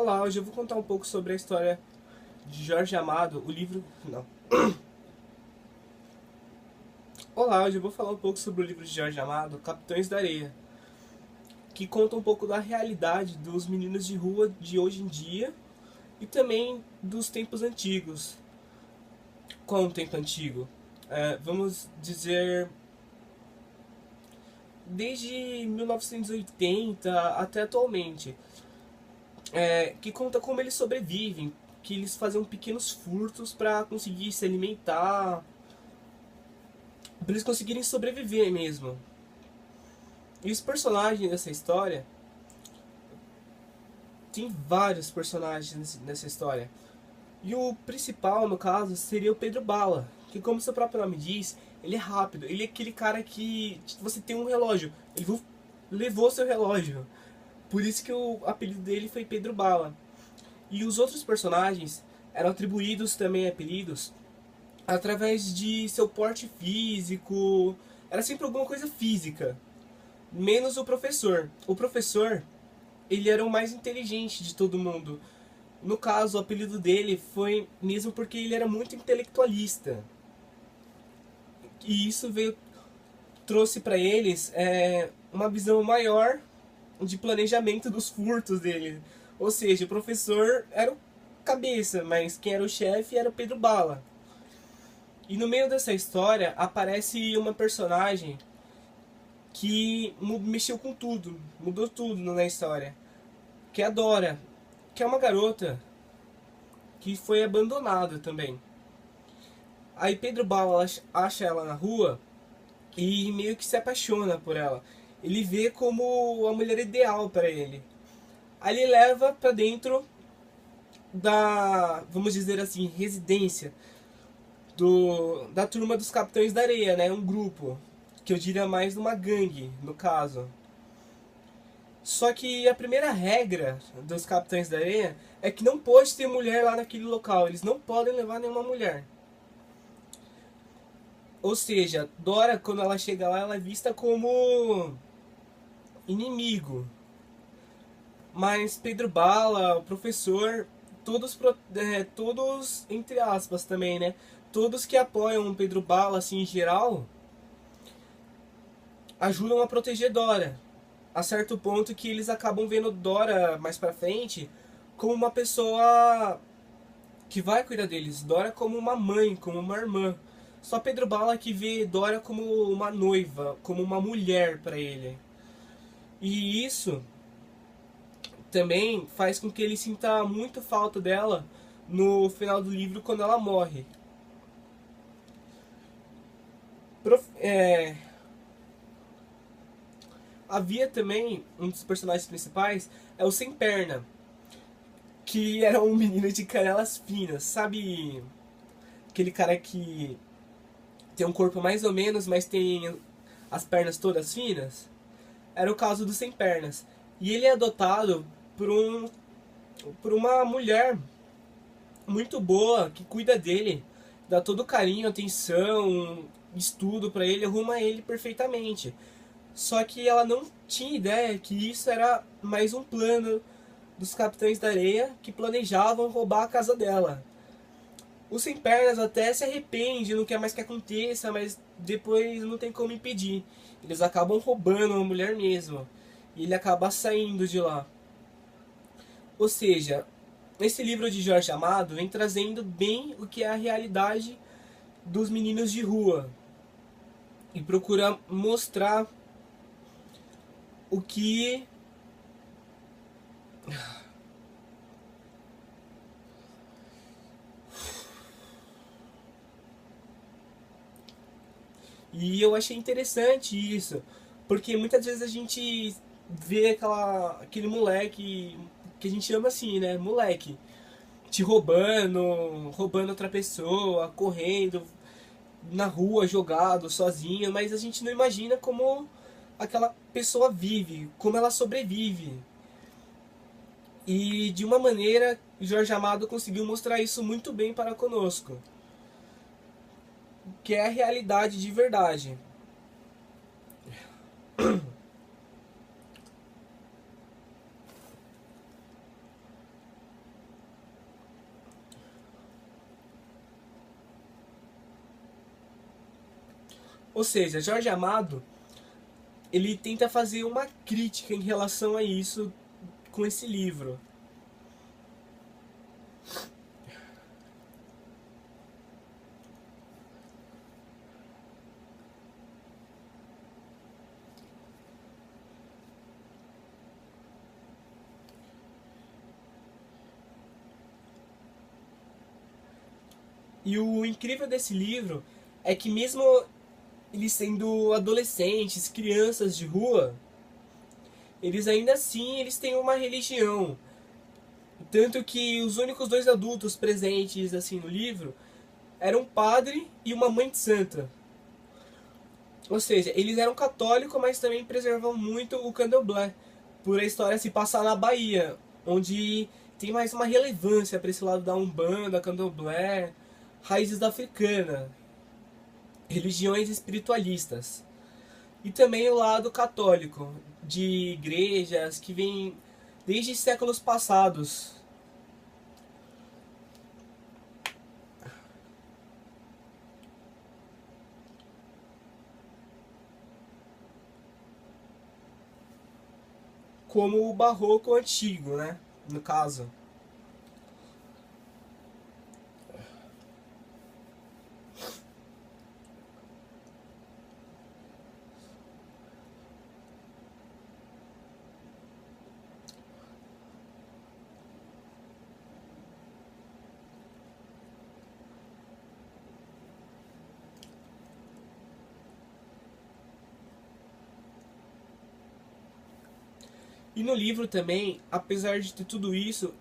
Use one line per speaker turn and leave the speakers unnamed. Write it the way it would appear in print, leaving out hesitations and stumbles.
Olá, hoje eu vou contar um pouco sobre a história de Jorge Amado, o livro... Não. Olá, hoje eu vou falar um pouco sobre o livro de Jorge Amado, Capitães da Areia, que conta um pouco da realidade dos meninos de rua de hoje em dia e também dos tempos antigos. Qual é um tempo antigo? Vamos dizer, desde 1980 até atualmente. Que conta como eles sobrevivem, que eles faziam pequenos furtos para conseguir se alimentar, para eles conseguirem sobreviver mesmo. E os personagens dessa história, tem vários personagens nessa história. E o principal, no caso, seria o Pedro Bala, que, como seu próprio nome diz, ele é rápido. Ele é aquele cara que você tem um relógio, ele levou seu relógio. Por isso que o apelido dele foi Pedro Bala. E os outros personagens eram atribuídos também apelidos através de seu porte físico. Era sempre alguma coisa física. Menos o professor. O professor, ele era o mais inteligente de todo mundo. No caso, o apelido dele foi mesmo porque ele era muito intelectualista. E isso trouxe para eles uma visão maior de planejamento dos furtos dele. Ou seja, o professor era o cabeça, mas quem era o chefe era o Pedro Bala. E no meio dessa história aparece uma personagem que mexeu com tudo, mudou tudo na história, que é a Dora, que é uma garota que foi abandonada também. Aí Pedro Bala acha ela na rua e meio que se apaixona por ela. Ele vê como a mulher ideal para ele. Aí ele leva para dentro da, vamos dizer assim, residência da turma dos Capitães da Areia, né? Um grupo, que eu diria mais uma gangue, no caso. Só que a primeira regra dos Capitães da Areia é que não pode ter mulher lá naquele local. Eles não podem levar nenhuma mulher. Ou seja, Dora, quando ela chega lá, ela é vista como inimigo. Mas Pedro Bala, o professor, todos entre aspas também, né? Todos que apoiam Pedro Bala, assim, em geral, ajudam a proteger Dora. A certo ponto que eles acabam vendo Dora mais pra frente como uma pessoa que vai cuidar deles. Dora como uma mãe, como uma irmã. Só Pedro Bala que vê Dora como uma noiva, como uma mulher pra ele. E isso também faz com que ele sinta muito falta dela no final do livro quando ela morre. Havia também um dos personagens principais, é o Sem Perna, que era um menino de canelas finas, sabe? Aquele cara que tem um corpo mais ou menos, mas tem as pernas todas finas. Era o caso do Sem Pernas. E ele é adotado por uma mulher muito boa que cuida dele, dá todo carinho, atenção, estudo pra ele, arruma ele perfeitamente. Só que ela não tinha ideia que isso era mais um plano dos Capitães da Areia que planejavam roubar a casa dela. O Sem Pernas até se arrepende, não quer mais que aconteça, mas depois não tem como impedir. Eles acabam roubando a mulher mesmo. E ele acaba saindo de lá. Ou seja, esse livro de Jorge Amado vem trazendo bem o que é a realidade dos meninos de rua. E procura mostrar o que... E eu achei interessante isso, porque muitas vezes a gente vê aquele moleque que a gente chama assim, né? Moleque, te roubando outra pessoa, correndo na rua, jogado, sozinho, mas a gente não imagina como aquela pessoa vive, como ela sobrevive. E de uma maneira, Jorge Amado conseguiu mostrar isso muito bem para conosco, que é a realidade de verdade. Ou seja, Jorge Amado, ele tenta fazer uma crítica em relação a isso com esse livro. E o incrível desse livro é que mesmo eles sendo adolescentes, crianças de rua, eles ainda assim eles têm uma religião. Tanto que os únicos dois adultos presentes assim no livro eram um padre e uma mãe de santa. Ou seja, eles eram católicos, mas também preservam muito o candomblé, por a história se passar na Bahia, onde tem mais uma relevância para esse lado da Umbanda, candomblé, raízes da africana, religiões espiritualistas. E também o lado católico, de igrejas que vêm desde séculos passados. Como o barroco antigo, né? No caso. E no livro também, apesar de ter tudo isso,